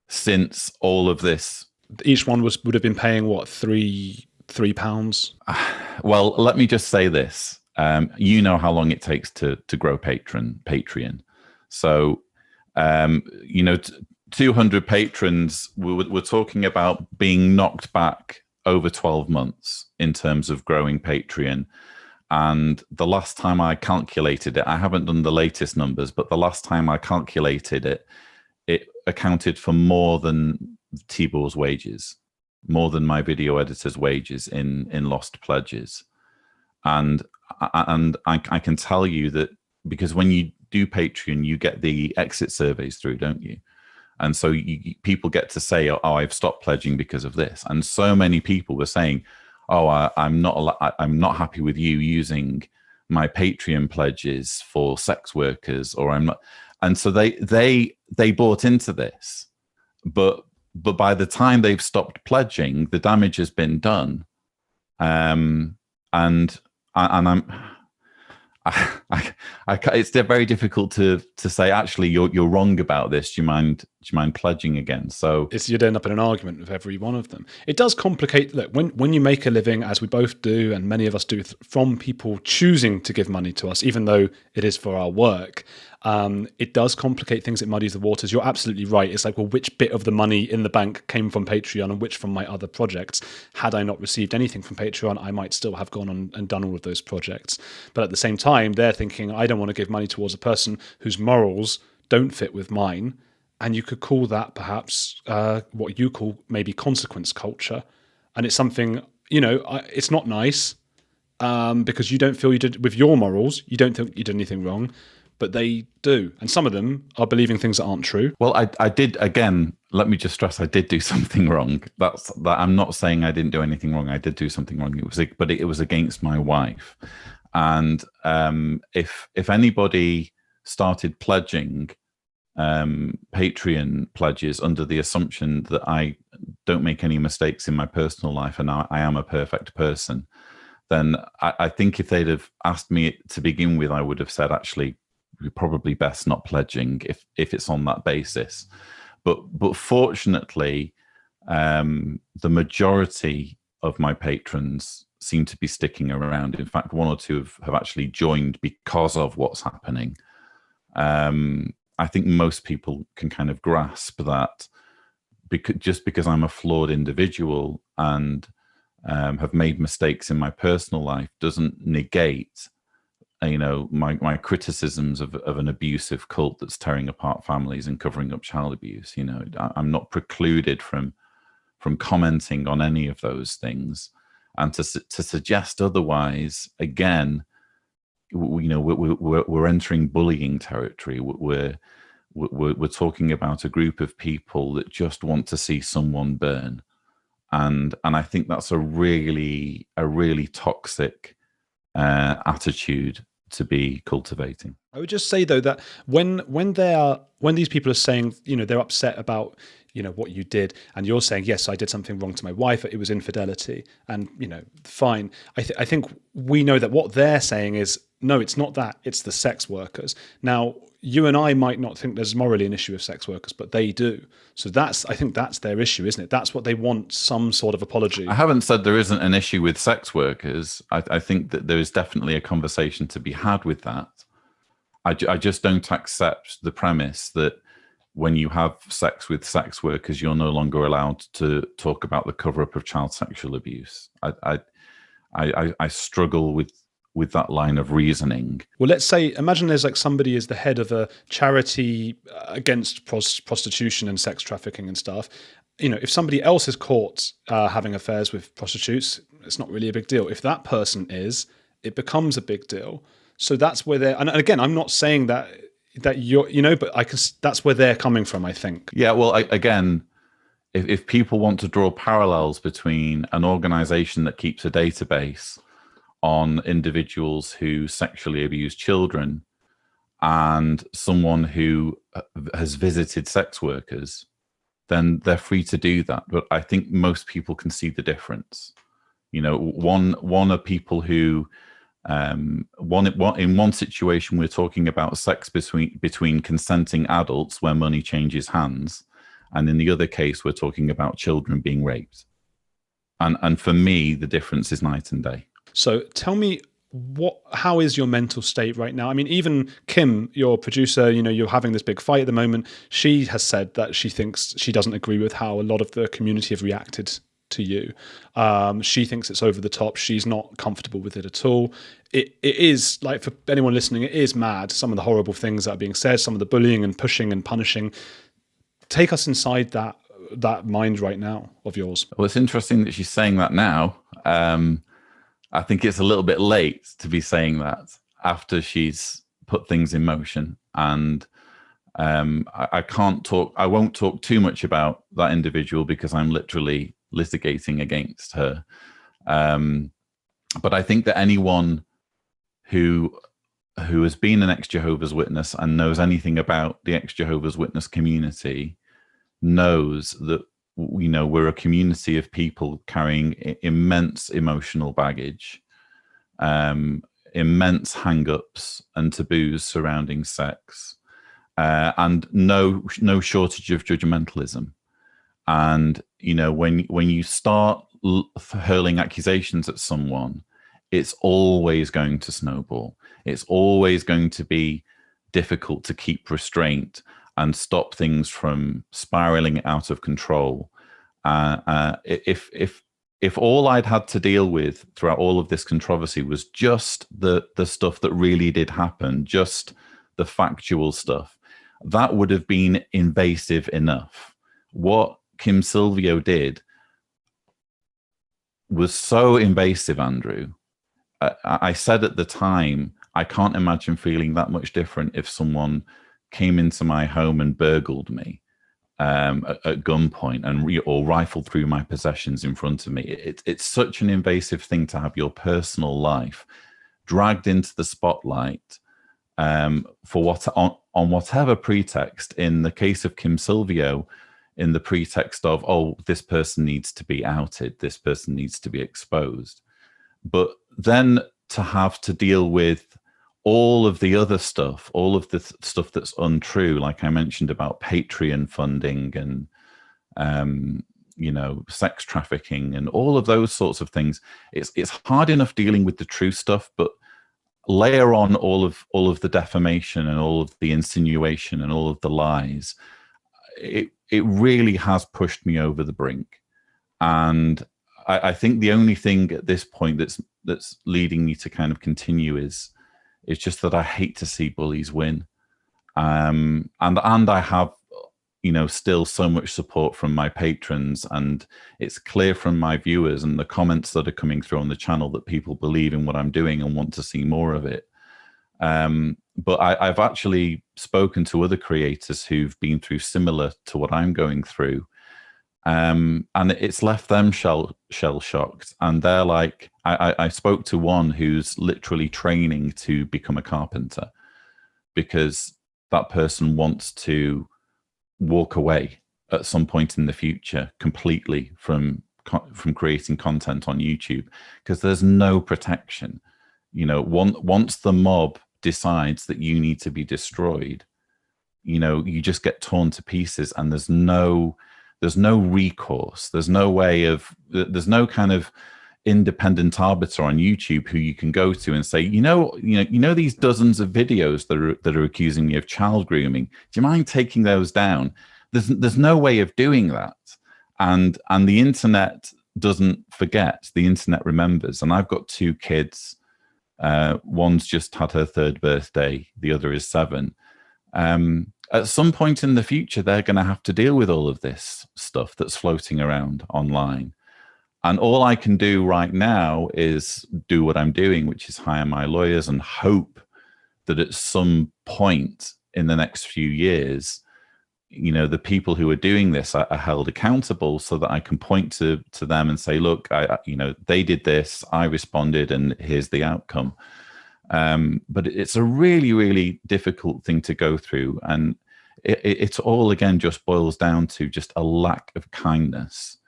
since all of this. Each one would have been paying what, £3? Well, let me just say this. You know how long it takes to grow Patreon. So 200 patrons, we're talking about being knocked back over 12 months in terms of growing Patreon. And the last time I calculated it, I haven't done the latest numbers, but the last time I calculated it, it accounted for more than Tibor's wages, more than my video editor's wages in lost pledges. And and I can tell you that, because when you do Patreon, you get the exit surveys through, don't you? And so people get to say, "Oh, I've stopped pledging because of this." And so many people were saying, "Oh, I'm not happy with you using my Patreon pledges for sex workers," or "I'm not." And so they bought into this, but by the time they've stopped pledging, the damage has been done. And it's very difficult to say, actually, you're wrong about this. Do you mind pledging again? So you'd end up in an argument with every one of them. It does complicate. Look, when you make a living, as we both do, and many of us do, from people choosing to give money to us, even though it is for our work, it does complicate things. It muddies the waters. You're absolutely right. It's like, well, which bit of the money in the bank came from Patreon and which from my other projects? Had I not received anything from Patreon, I might still have gone on and done all of those projects. But at the same time, they're thinking, I don't want to give money towards a person whose morals don't fit with mine. And you could call that perhaps what you call maybe consequence culture. And it's something, it's not nice because you don't feel you did, with your morals, you don't think you did anything wrong, but they do. And some of them are believing things that aren't true. Well, I did, again, let me just stress, I did do something wrong. That I'm not saying I didn't do anything wrong. I did do something wrong. But it was against my wife. And if anybody started pledging Patreon pledges under the assumption that I don't make any mistakes in my personal life and I am a perfect person, then I think if they'd have asked me to begin with, I would have said, actually, you're probably best not pledging if it's on that basis. But fortunately, the majority of my patrons seem to be sticking around. In fact, one or two have actually joined because of what's happening. I think most people can kind of grasp that just because I'm a flawed individual and have made mistakes in my personal life doesn't negate, my criticisms of an abusive cult that's tearing apart families and covering up child abuse. I'm not precluded from commenting on any of those things, and to suggest otherwise, again, we're entering bullying territory. We're talking about a group of people that just want to see someone burn, and I think that's a really toxic attitude to be cultivating. I would just say though that when these people are saying, they're upset about what you did, and you're saying, yes, I did something wrong to my wife, it was infidelity, and fine. I think we know that what they're saying is, no, it's not that, it's the sex workers. Now, you and I might not think there's morally an issue with sex workers, but they do. So I think that's their issue, isn't it? That's what they want, some sort of apology. I haven't said there isn't an issue with sex workers. I think that there is definitely a conversation to be had with that. I just don't accept the premise that when you have sex with sex workers, you're no longer allowed to talk about the cover-up of child sexual abuse. I struggle with that line of reasoning. Well, let's say, imagine there's like somebody is the head of a charity against prostitution and sex trafficking and stuff. If somebody else is caught having affairs with prostitutes, it's not really a big deal. If that person is, it becomes a big deal. So that's where they're, and again, I'm not saying that you're, but that's where they're coming from, I think. Yeah, well, again, if people want to draw parallels between an organization that keeps a database on individuals who sexually abuse children and someone who has visited sex workers, then they're free to do that. But I think most people can see the difference. One are people who, in one situation, we're talking about sex between consenting adults where money changes hands. And in the other case, we're talking about children being raped. And for me, the difference is night and day. So tell me, how is your mental state right now? I mean, even Kim, your producer, you're having this big fight at the moment. She has said that she thinks she doesn't agree with how a lot of the community have reacted to you. She thinks it's over the top. She's not comfortable with it at all. It is, like, for anyone listening, it is mad. Some of the horrible things that are being said, some of the bullying and pushing and punishing. Take us inside that mind right now of yours. Well, it's interesting that she's saying that now. I think it's a little bit late to be saying that after she's put things in motion. And I can't talk, I won't talk too much about that individual because I'm literally litigating against her. But I think that anyone who has been an ex-Jehovah's Witness and knows anything about the ex-Jehovah's Witness community knows that, you know, we're a community of people carrying immense emotional baggage, immense hang-ups and taboos surrounding sex, and no shortage of judgmentalism. And, you know, when you start hurling accusations at someone, it's always going to snowball. It's always going to be difficult to keep restraint and stop things from spiraling out of control. If all I'd had to deal with throughout all of this controversy was just the stuff that really did happen, just the factual stuff, that would have been invasive enough. What Kim Silvio did was so invasive, Andrew. I said at the time, I can't imagine feeling that much different if someone came into my home and burgled me at gunpoint or rifled through my possessions in front of me. It's such an invasive thing to have your personal life dragged into the spotlight for what on whatever pretext. In the case of Kim Silvio, in the pretext of, oh, this person needs to be outed, this person needs to be exposed. But then to have to deal with all of the other stuff, all of the stuff that's untrue, like I mentioned about Patreon funding and, you know, sex trafficking and all of those sorts of things. It's hard enough dealing with the true stuff, but layer on all of the defamation and all of the insinuation and all of the lies. It really has pushed me over the brink. And I think the only thing at this point that's leading me to kind of continue is just that I hate to see bullies win. And I have, you know, still so much support from my patrons, and it's clear from my viewers and the comments that are coming through on the channel that people believe in what I'm doing and want to see more of it. But I've actually spoken to other creators who've been through similar to what I'm going through. And it's left them shell shocked. And they're like, I spoke to one who's literally training to become a carpenter because that person wants to walk away at some point in the future completely from creating content on YouTube because there's no protection. You know, once the mob decides that you need to be destroyed, you know, you just get torn to pieces, and there's no recourse. There's no kind of independent arbiter on YouTube who you can go to and say, you know, these dozens of videos that are accusing me of child grooming. Do you mind taking those down? There's no way of doing that. And the internet doesn't forget. The internet remembers. And I've got 2 kids. One's just had her 3rd birthday. The other is 7. At some point in the future, they're going to have to deal with all of this stuff that's floating around online. And all I can do right now is do what I'm doing, which is hire my lawyers and hope that at some point in the next few years, you know, the people who are doing this are held accountable so that I can point to them and say, look, you know, they did this, I responded, and here's the outcome. But it's a really, really difficult thing to go through. And it's all, again, just boils down to just a lack of kindness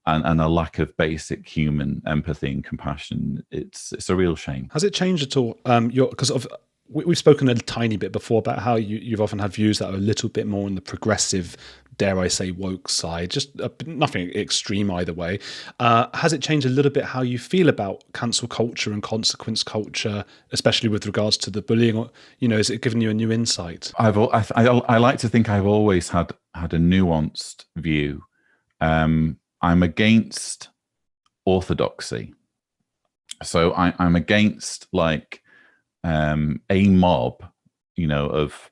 and a lack of basic human empathy and compassion. It's a real shame. Has it changed at all? Because we've spoken a tiny bit before about how you've often had views that are a little bit more on the progressive, dare I say, woke side, just nothing extreme either way. Has it changed a little bit how you feel about cancel culture and consequence culture, especially with regards to the bullying? Or, you know, has it given you a new insight? I like to think I've always had a nuanced view. I'm against orthodoxy. So I'm against, like, a mob, you know, of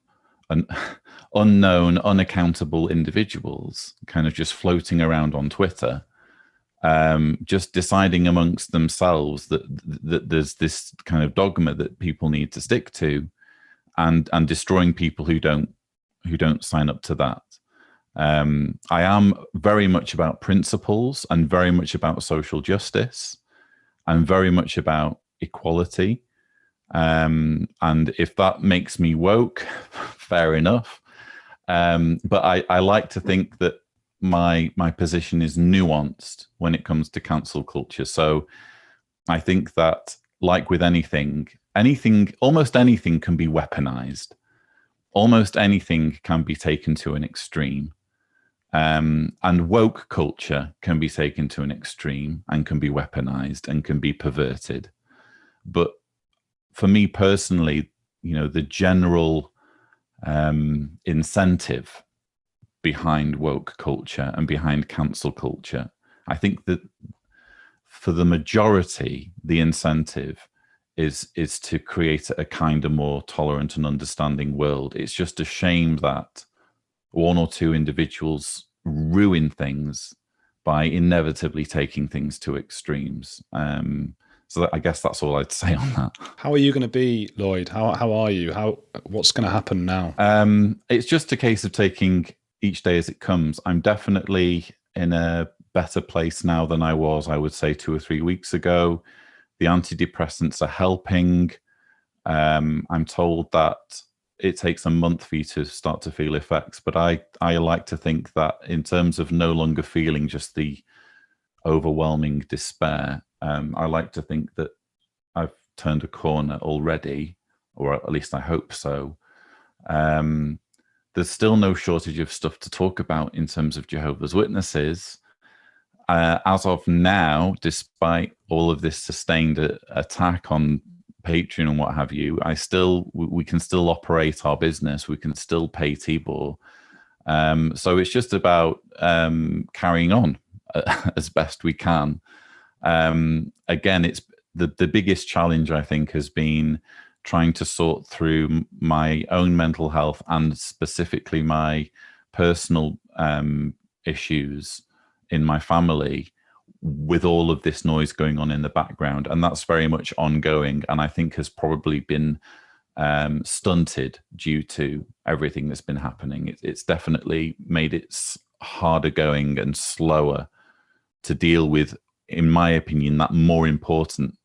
unknown, unaccountable individuals kind of just floating around on Twitter, just deciding amongst themselves that there's this kind of dogma that people need to stick to, and destroying people who don't sign up to that. I am very much about principles and very much about social justice and very much about equality. And if that makes me woke, fair enough. But I like to think that my position is nuanced when it comes to cancel culture. So I think that, like with anything, almost anything can be weaponized. Almost anything can be taken to an extreme. And woke culture can be taken to an extreme and can be weaponized and can be perverted. But for me personally, the general incentive behind woke culture and behind cancel culture, I think that for the majority, the incentive is to create a kind of more tolerant and understanding world. It's just a shame that one or two individuals ruin things by inevitably taking things to extremes. So I guess that's all I'd say on that. How are you going to be, Lloyd? How are you? What's going to happen now? It's just a case of taking each day as it comes. I'm definitely in a better place now than I was, I would say, 2 or 3 weeks ago. The antidepressants are helping. I'm told that it takes a month for you to start to feel effects, but I like to think that in terms of no longer feeling just the overwhelming despair, I like to think that I've turned a corner already, or at least I hope so. There's still no shortage of stuff to talk about in terms of Jehovah's Witnesses. As of now, despite all of this sustained attack on Patreon and what have you, we can still operate our business. We can still pay Tibor. So it's just about carrying on as best we can. Again, it's the biggest challenge, I think, has been trying to sort through my own mental health and specifically my personal issues in my family with all of this noise going on in the background. And that's very much ongoing, and I think has probably been stunted due to everything that's been happening. It's definitely made it harder going and slower to deal with, in my opinion, that more important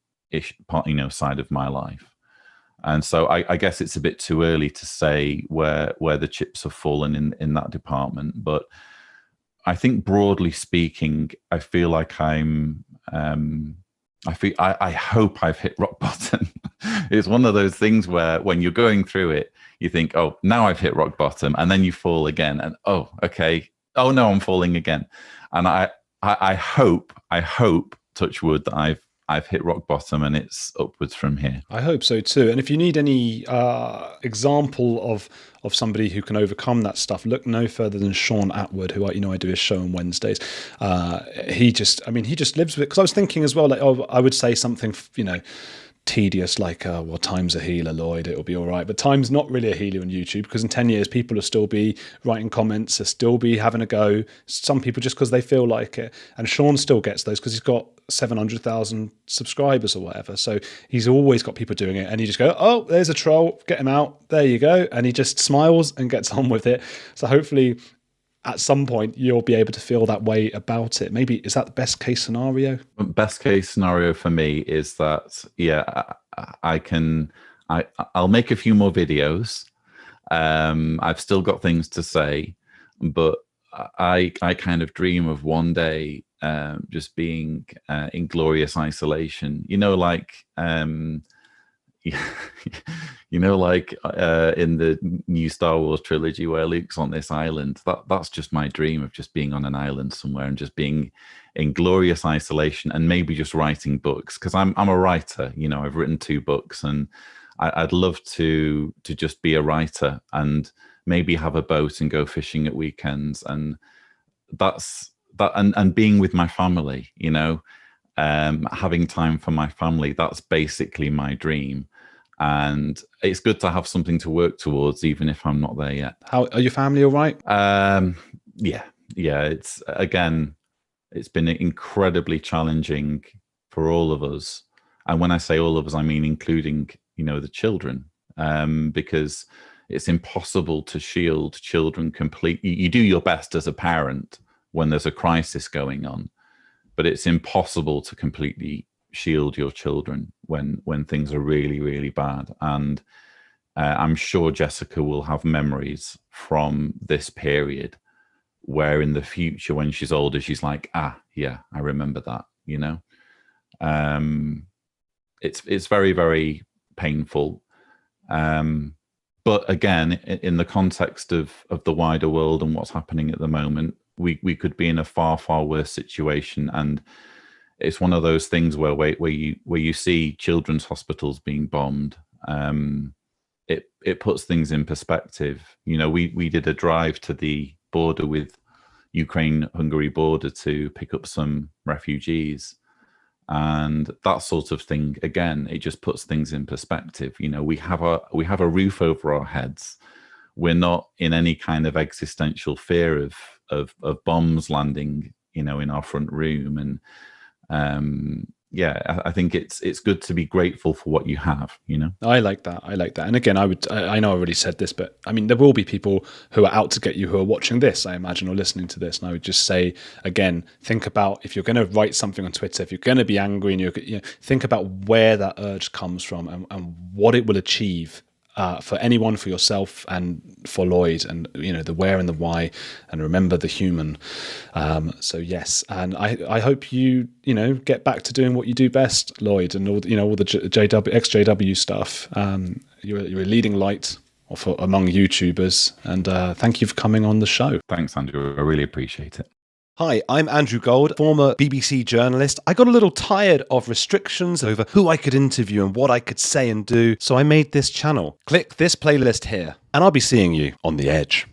side of my life. And so I guess it's a bit too early to say where the chips have fallen in that department. But I think broadly speaking, I feel like I hope I've hit rock bottom. It's one of those things where when you're going through it, you think, oh, now I've hit rock bottom, and then you fall again, and oh, okay, oh no, I'm falling again. And I hope, touch wood, that I've hit rock bottom and it's upwards from here. I hope so too. And if you need any example of somebody who can overcome that stuff, look no further than Sean Atwood, who I do his show on Wednesdays. He just lives with it. Because I was thinking as well, like, I would say something, tedious, like, well, time's a healer, Lloyd, it'll be all right. But time's not really a healer on YouTube, because in 10 years, people will still be writing comments, will still be having a go. Some people just because they feel like it. And Sean still gets those because he's got 700,000 subscribers or whatever. So he's always got people doing it. And you just go, oh, there's a troll, get him out. There you go. And he just smiles and gets on with it. So hopefully at some point you'll be able to feel that way about it. Maybe, is that the best case scenario? Best case scenario for me is that, I'll make a few more videos. I've still got things to say, but I kind of dream of one day just being in glorious isolation, like in the new Star Wars trilogy where Luke's on this island. That's just my dream, of just being on an island somewhere and just being in glorious isolation and maybe just writing books, because I'm a writer. I've written 2 books, and I'd love to just be a writer and maybe have a boat and go fishing at weekends, and that's that, and being with my family, having time for my family. That's basically my dream. And it's good to have something to work towards, even if I'm not there yet. How are your family all right? Yeah. It's, again, It's been incredibly challenging for all of us. And when I say all of us, I mean including, the children, because it's impossible to shield children completely. You do your best as a parent when there's a crisis going on, but it's impossible to completely shield your children when things are really, really bad. And I'm sure Jessica will have memories from this period where in the future, when she's older, she's like, yeah, I remember that, It's very, very painful. But again, in the context of the wider world and what's happening at the moment, we could be in a far, far worse situation. And it's one of those things where you see children's hospitals being bombed. It puts things in perspective. We did a drive to the border with Ukraine-Hungary border to pick up some refugees. And that sort of thing, again, it just puts things in perspective. We have a roof over our heads. We're not in any kind of existential fear of bombs landing, in our front room. And I think it's good to be grateful for what you have. I like that. And again, I know I already said this, but I mean, there will be people who are out to get you who are watching this, I imagine, or listening to this. And I would just say, again, think about, if you're going to write something on Twitter, if you're going to be angry, and think about where that urge comes from and what it will achieve. For anyone, for yourself, and for Lloyd, and the where and the why, and remember the human. So yes, and I hope you get back to doing what you do best, Lloyd, and all the exJW stuff. You're a leading light among YouTubers, and thank you for coming on the show. Thanks, Andrew. I really appreciate it. Hi, I'm Andrew Gold, former BBC journalist. I got a little tired of restrictions over who I could interview and what I could say and do, so I made this channel. Click this playlist here, and I'll be seeing you on the edge.